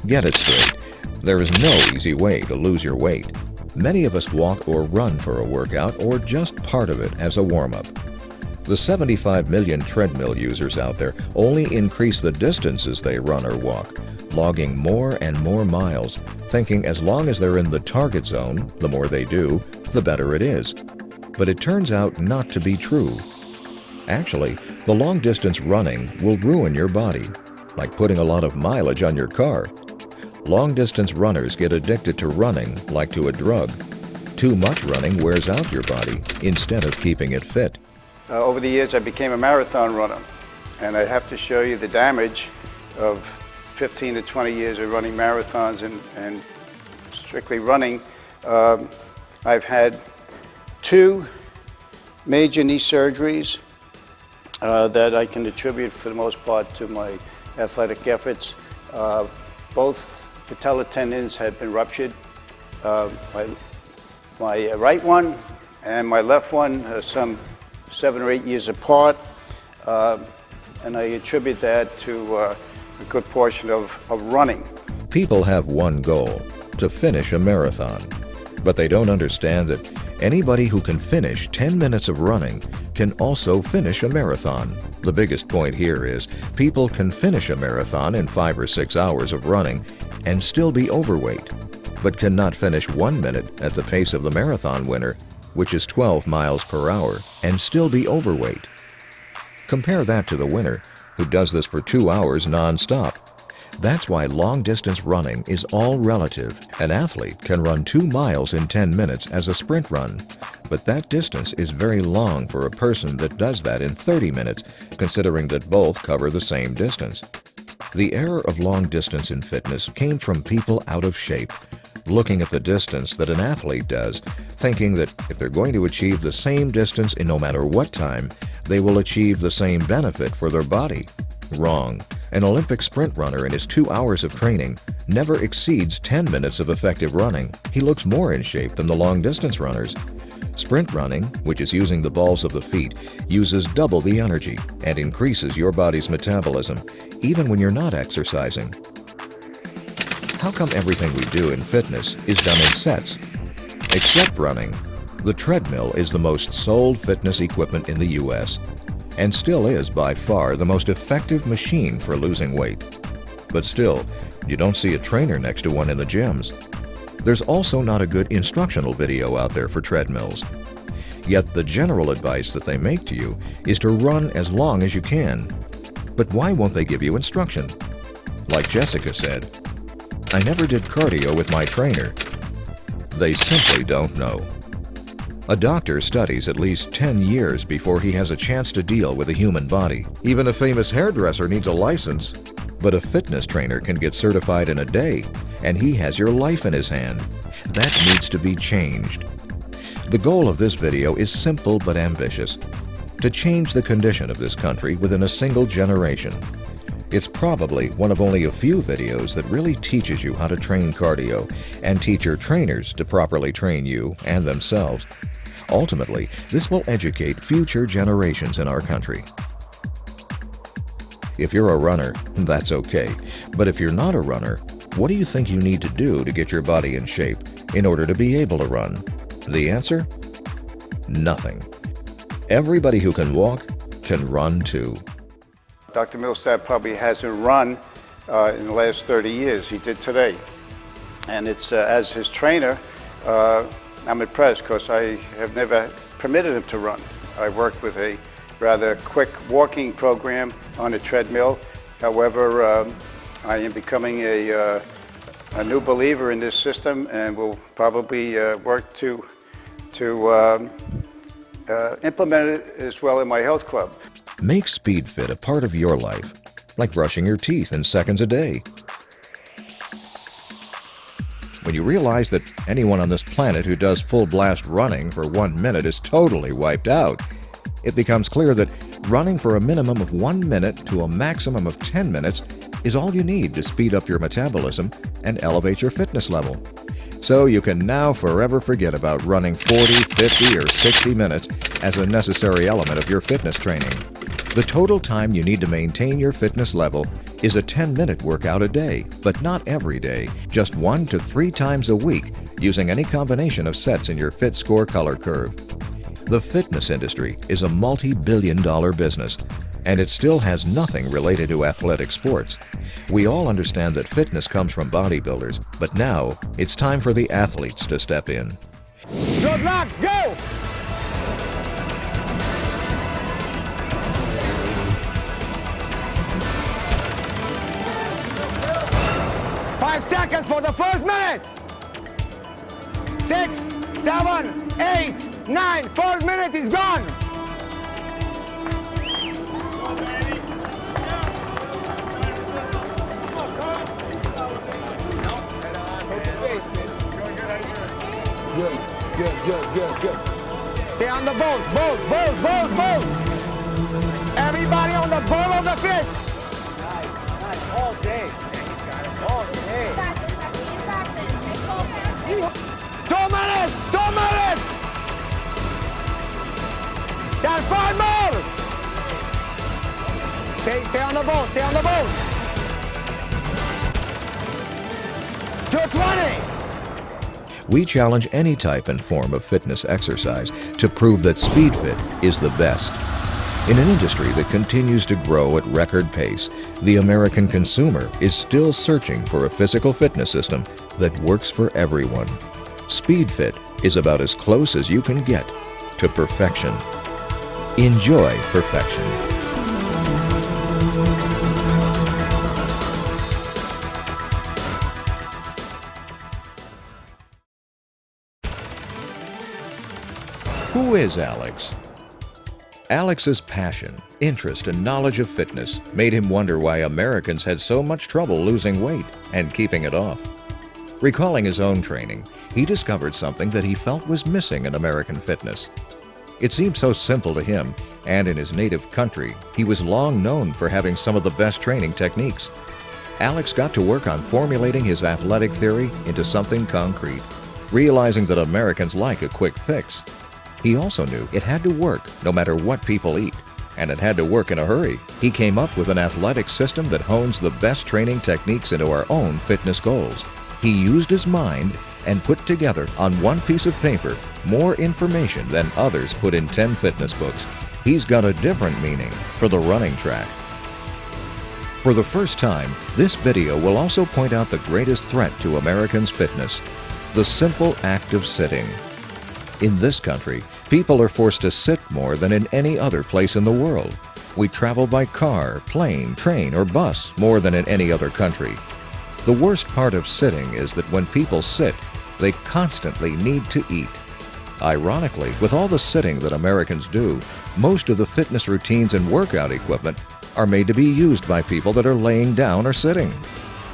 Get it straight. There is no easy way to lose your weight. Many of us walk or run for a workout or just part of it as a warm-up. The 75 million treadmill users out there only increase the distances they run or walk, logging more and more miles, thinking as long as they're in the target zone, the more they do, the better it is. But it turns out not to be true. Actually, the long-distance running will ruin your body, like putting a lot of mileage on your car. Long-distance runners get addicted to running like to a drug. Too much running wears out your body instead of keeping it fit. Over the years, I became a marathon runner, and I have to show you the damage of 15 to 20 years of running marathons and strictly running. I've had 2 major knee surgeries that I can attribute for the most part to my athletic efforts. Both patellar tendons had been ruptured. My right one and my left one, some 7 or 8 years apart, and I attribute that to a good portion of running. People have one goal, to finish a marathon. But they don't understand that anybody who can finish 10 minutes of running can also finish a marathon. The biggest point here is people can finish a marathon in 5 or 6 hours of running and still be overweight, but cannot finish 1 minute at the pace of the marathon winner, which is 12 miles per hour, and still be overweight. Compare that to the winner, who does this for 2 hours non-stop. That's why long-distance running is all relative. An athlete can run 2 miles in 10 minutes as a sprint run, but that distance is very long for a person that does that in 30 minutes, considering that both cover the same distance. The error of long distance in fitness came from people out of shape, looking at the distance that an athlete does, thinking that if they're going to achieve the same distance in no matter what time, they will achieve the same benefit for their body. Wrong. An Olympic sprint runner in his 2 hours of training never exceeds 10 minutes of effective running. He looks more in shape than the long-distance runners. Sprint running, which is using the balls of the feet, uses double the energy and increases your body's metabolism, even when you're not exercising. How come everything we do in fitness is done in sets? Except running. The treadmill is the most sold fitness equipment in the U.S. and still is by far the most effective machine for losing weight. But still, you don't see a trainer next to one in the gyms. There's also not a good instructional video out there for treadmills. Yet the general advice that they make to you is to run as long as you can. But why won't they give you instruction? Like Jessica said, "I never did cardio with my trainer." They simply don't know. A doctor studies at least 10 years before he has a chance to deal with a human body. Even a famous hairdresser needs a license. But a fitness trainer can get certified in a day, and he has your life in his hand. That needs to be changed. The goal of this video is simple but ambitious: to change the condition of this country within a single generation. It's probably one of only a few videos that really teaches you how to train cardio and teach your trainers to properly train you and themselves. Ultimately, this will educate future generations in our country. If you're a runner, that's okay. But if you're not a runner, what do you think you need to do to get your body in shape in order to be able to run? The answer? Nothing. Everybody who can walk can run too. Dr. Milstead probably hasn't run in the last 30 years. He did today. And it's as his trainer, I'm impressed because I have never permitted him to run. I worked with a rather quick walking program on a treadmill. However, I am becoming a new believer in this system and will probably work to implement it as well in my health club. Make SpeedFit a part of your life, like brushing your teeth in seconds a day. When you realize that anyone on this planet who does full blast running for 1 minute is totally wiped out, it becomes clear that running for a minimum of 1 minute to a maximum of 10 minutes is all you need to speed up your metabolism and elevate your fitness level. So you can now forever forget about running 40, 50, or 60 minutes as a necessary element of your fitness training. The total time you need to maintain your fitness level is a 10-minute workout a day, but not every day, just 1 to 3 times a week, using any combination of sets in your Fit Score color curve. The fitness industry is a multi-billion-dollar business, and it still has nothing related to athletic sports. We all understand that fitness comes from bodybuilders, but now it's time for the athletes to step in. Good luck, go! Seconds for the first minute. 6, 7, 8, 9. First minute is gone. Good. Stay on the balls. Everybody on the ball of the fit. Nice. All day. All day. 2 minutes! Then 5 more! Stay on the ball. 220! We challenge any type and form of fitness exercise to prove that SpeedFit is the best. In an industry that continues to grow at record pace, the American consumer is still searching for a physical fitness system that works for everyone. SpeedFit is about as close as you can get to perfection. Enjoy perfection. Who is Alex? Alex's passion, interest, and knowledge of fitness made him wonder why Americans had so much trouble losing weight and keeping it off. Recalling his own training, he discovered something that he felt was missing in American fitness. It seemed so simple to him, and in his native country, he was long known for having some of the best training techniques. Alex got to work on formulating his athletic theory into something concrete, realizing that Americans like a quick fix. He also knew it had to work no matter what people eat, and it had to work in a hurry. He came up with an athletic system that hones the best training techniques into our own fitness goals. He used his mind and put together on one piece of paper more information than others put in 10 fitness books. He's got a different meaning for the running track. For the first time, this video will also point out the greatest threat to Americans' fitness, the simple act of sitting. In this country, people are forced to sit more than in any other place in the world. We travel by car, plane, train, or bus more than in any other country. The worst part of sitting is that when people sit, they constantly need to eat. Ironically, with all the sitting that Americans do, most of the fitness routines and workout equipment are made to be used by people that are laying down or sitting.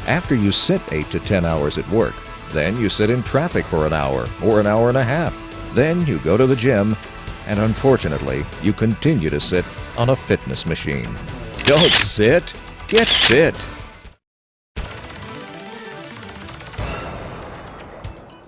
After you sit 8 to 10 hours at work, then you sit in traffic for an hour or an hour and a half. Then you go to the gym, and unfortunately, you continue to sit on a fitness machine. Don't sit, get fit.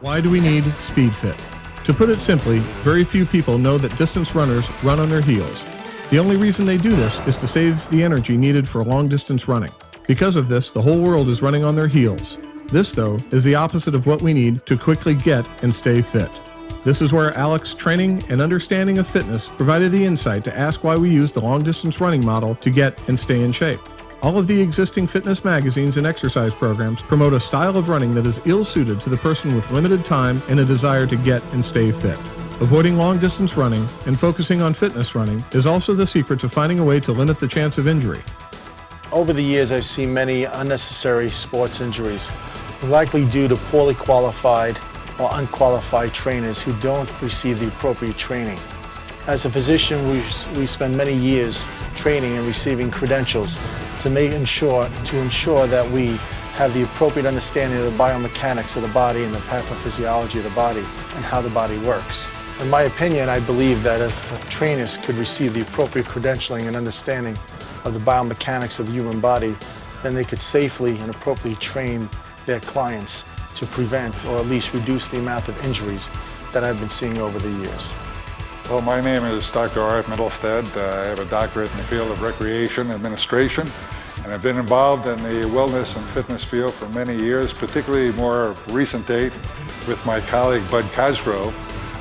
Why do we need SpeedFit? To put it simply, very few people know that distance runners run on their heels. The only reason they do this is to save the energy needed for long-distance running. Because of this, the whole world is running on their heels. This, though, is the opposite of what we need to quickly get and stay fit. This is where Alex's training and understanding of fitness provided the insight to ask why we use the long-distance running model to get and stay in shape. All of the existing fitness magazines and exercise programs promote a style of running that is ill-suited to the person with limited time and a desire to get and stay fit. Avoiding long-distance running and focusing on fitness running is also the secret to finding a way to limit the chance of injury. Over the years, I've seen many unnecessary sports injuries, likely due to poorly qualified or unqualified trainers who don't receive the appropriate training. As a physician, we spend many years training and receiving credentials to ensure that we have the appropriate understanding of the biomechanics of the body and the pathophysiology of the body and how the body works. In my opinion, I believe that if trainers could receive the appropriate credentialing and understanding of the biomechanics of the human body, then they could safely and appropriately train their clients to prevent or at least reduce the amount of injuries that I've been seeing over the years. Well, my name is Dr. Art Middlestead. I have a doctorate in the field of recreation administration, and I've been involved in the wellness and fitness field for many years, particularly more of recent date with my colleague Bud Cosgrove,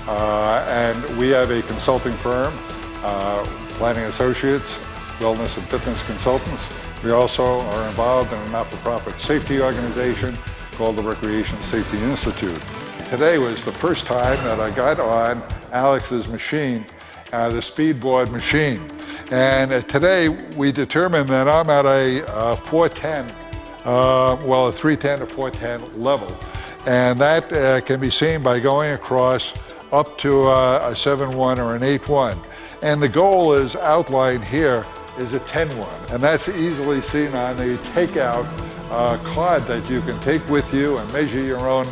and we have a consulting firm, Planning Associates, Wellness and Fitness Consultants. We also are involved in a not-for-profit safety organization called the Recreation Safety Institute. Today was the first time that I got on Alex's machine, the Speedboard machine. And today we determined that I'm at a 410, well, a 310 to 410 level. And that can be seen by going across up to a 7-1 or an 8-1. And the goal is outlined here is a 10-1. And that's easily seen on the takeout card that you can take with you and measure your own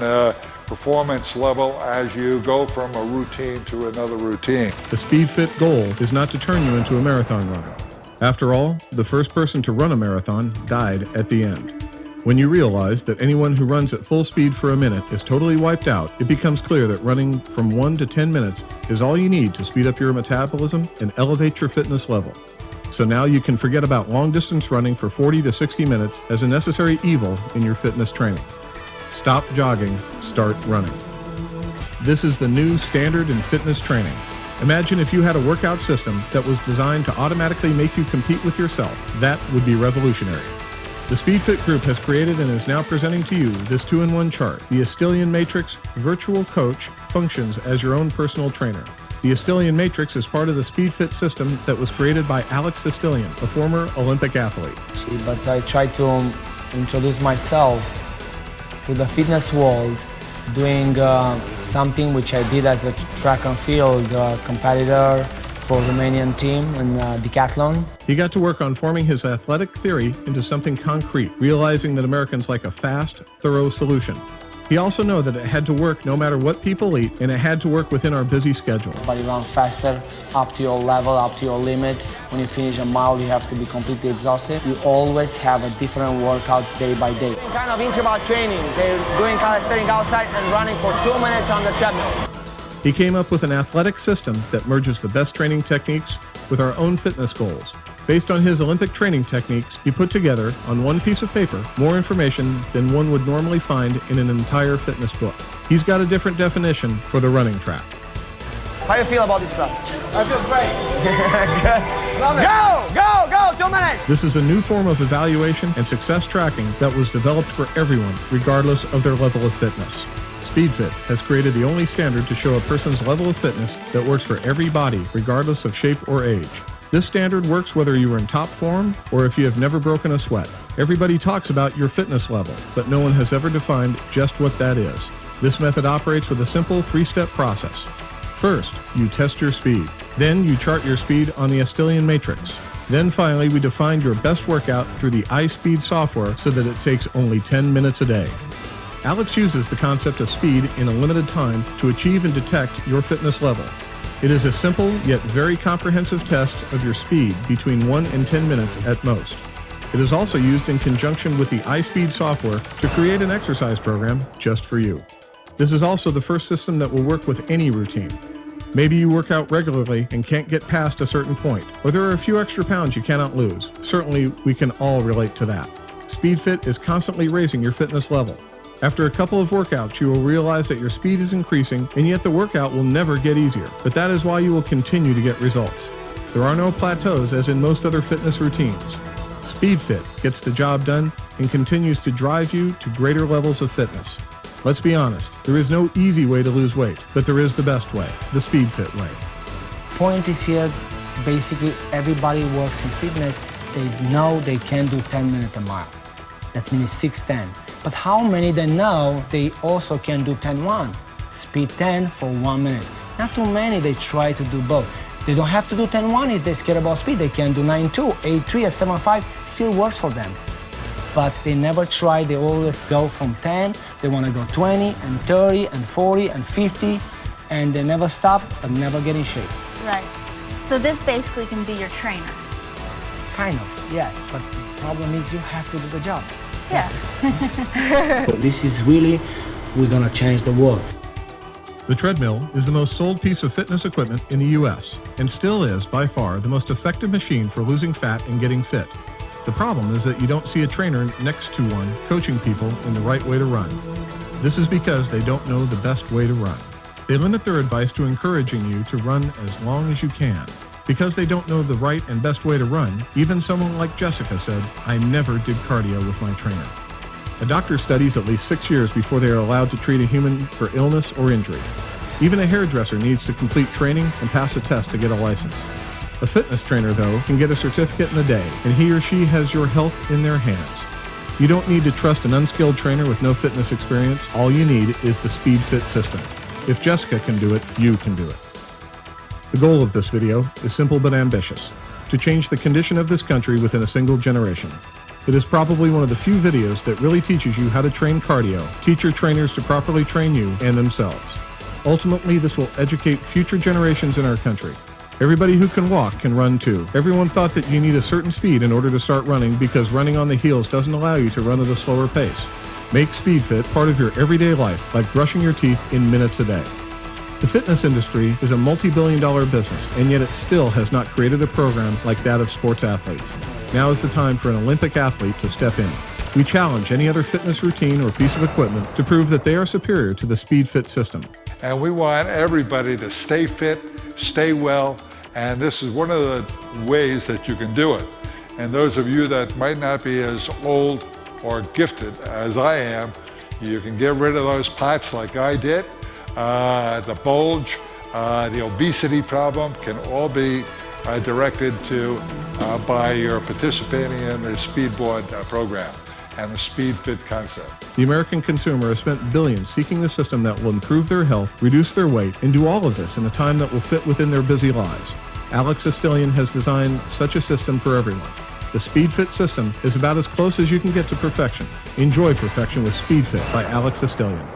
performance level as you go from a routine to another routine. The SpeedFit goal is not to turn you into a marathon runner. After all, the first person to run a marathon died at the end. When you realize that anyone who runs at full speed for a minute is totally wiped out, it becomes clear that running from 1 to 10 minutes is all you need to speed up your metabolism and elevate your fitness level. So now you can forget about long-distance running for 40 to 60 minutes as a necessary evil in your fitness training. Stop jogging, start running. This is the new standard in fitness training. Imagine if you had a workout system that was designed to automatically make you compete with yourself. That would be revolutionary. The SpeedFit Group has created and is now presenting to you this 2-in-1 chart. The Astillion Matrix Virtual Coach functions as your own personal trainer. The Astillion Matrix is part of the SpeedFit system that was created by Alex Astillion, a former Olympic athlete. But I try to introduce myself to the fitness world, doing something which I did as a track and field competitor for Romanian team in decathlon. He got to work on forming his athletic theory into something concrete, realizing that Americans like a fast, thorough solution. He also knew that it had to work no matter what people eat, and it had to work within our busy schedule. But you run faster, up to your level, up to your limits. When you finish a mile, you have to be completely exhausted. You always have a different workout day by day. Kind of interval training. They're doing calisthenics outside and running for 2 minutes on the treadmill. He came up with an athletic system that merges the best training techniques with our own fitness goals. Based on his Olympic training techniques, he put together, on one piece of paper, more information than one would normally find in an entire fitness book. He's got a different definition for the running track. How do you feel about this class? I feel great. Good. Love it. Go, 2 minutes. This is a new form of evaluation and success tracking that was developed for everyone, regardless of their level of fitness. SpeedFit has created the only standard to show a person's level of fitness that works for every body, regardless of shape or age. This standard works whether you are in top form or if you have never broken a sweat. Everybody talks about your fitness level, but no one has ever defined just what that is. This method operates with a simple 3-step process. First, you test your speed. Then you chart your speed on the Astillion Matrix. Then finally, we define your best workout through the iSpeed software so that it takes only 10 minutes a day. Alex uses the concept of speed in a limited time to achieve and detect your fitness level. It is a simple yet very comprehensive test of your speed between 1 and 10 minutes at most. It is also used in conjunction with the iSpeed software to create an exercise program just for you. This is also the first system that will work with any routine. Maybe you work out regularly and can't get past a certain point, or there are a few extra pounds you cannot lose. Certainly, we can all relate to that. SpeedFit is constantly raising your fitness level. After a couple of workouts, you will realize that your speed is increasing, and yet the workout will never get easier. But that is why you will continue to get results. There are no plateaus as in most other fitness routines. SpeedFit gets the job done and continues to drive you to greater levels of fitness. Let's be honest, there is no easy way to lose weight, but there is the best way, the SpeedFit way. Point is here, basically everybody works in fitness, they know they can do 10 minutes a mile. That means 6:10. But how many they know they also can do 10-1, speed 10 for 1 minute? Not too many, they try to do both. They don't have to do 10-1 if they're scared about speed. They can do 9-2, 8-3, or 7-5, still works for them. But they never try, they always go from 10, they want to go 20 and 30 and 40 and 50, and they never stop but never get in shape. Right. So this basically can be your trainer. Kind of, yes, but the problem is you have to do the job. Yeah. This is really, we're gonna change the world. The treadmill is the most sold piece of fitness equipment in the US and still is, by far, the most effective machine for losing fat and getting fit. The problem is that you don't see a trainer next to one coaching people in the right way to run. This is because they don't know the best way to run. They limit their advice to encouraging you to run as long as you can. Because they don't know the right and best way to run, even someone like Jessica said, "I never did cardio with my trainer." A doctor studies at least 6 years before they are allowed to treat a human for illness or injury. Even a hairdresser needs to complete training and pass a test to get a license. A fitness trainer, though, can get a certificate in a day, and he or she has your health in their hands. You don't need to trust an unskilled trainer with no fitness experience. All you need is the SPEEDFIT system. If Jessica can do it, you can do it. The goal of this video is simple but ambitious: to change the condition of this country within a single generation. It is probably one of the few videos that really teaches you how to train cardio, teach your trainers to properly train you and themselves. Ultimately, this will educate future generations in our country. Everybody who can walk can run too. Everyone thought that you need a certain speed in order to start running because running on the heels doesn't allow you to run at a slower pace. Make SPEEDFIT part of your everyday life, like brushing your teeth in minutes a day. The fitness industry is a multi-billion-dollar business, and yet it still has not created a program like that of sports athletes. Now is the time for an Olympic athlete to step in. We challenge any other fitness routine or piece of equipment to prove that they are superior to the SPEEDFIT system. And we want everybody to stay fit, stay well, and this is one of the ways that you can do it. And those of you that might not be as old or gifted as I am, you can get rid of those pots like I did. The bulge, the obesity problem can all be directed to by your participating in the Speedboard program and the SPEEDFIT concept. The American consumer has spent billions seeking the system that will improve their health, reduce their weight, and do all of this in a time that will fit within their busy lives. Alex Astillion has designed such a system for everyone. The SPEEDFIT system is about as close as you can get to perfection. Enjoy perfection with SPEEDFIT by Alex Astillion.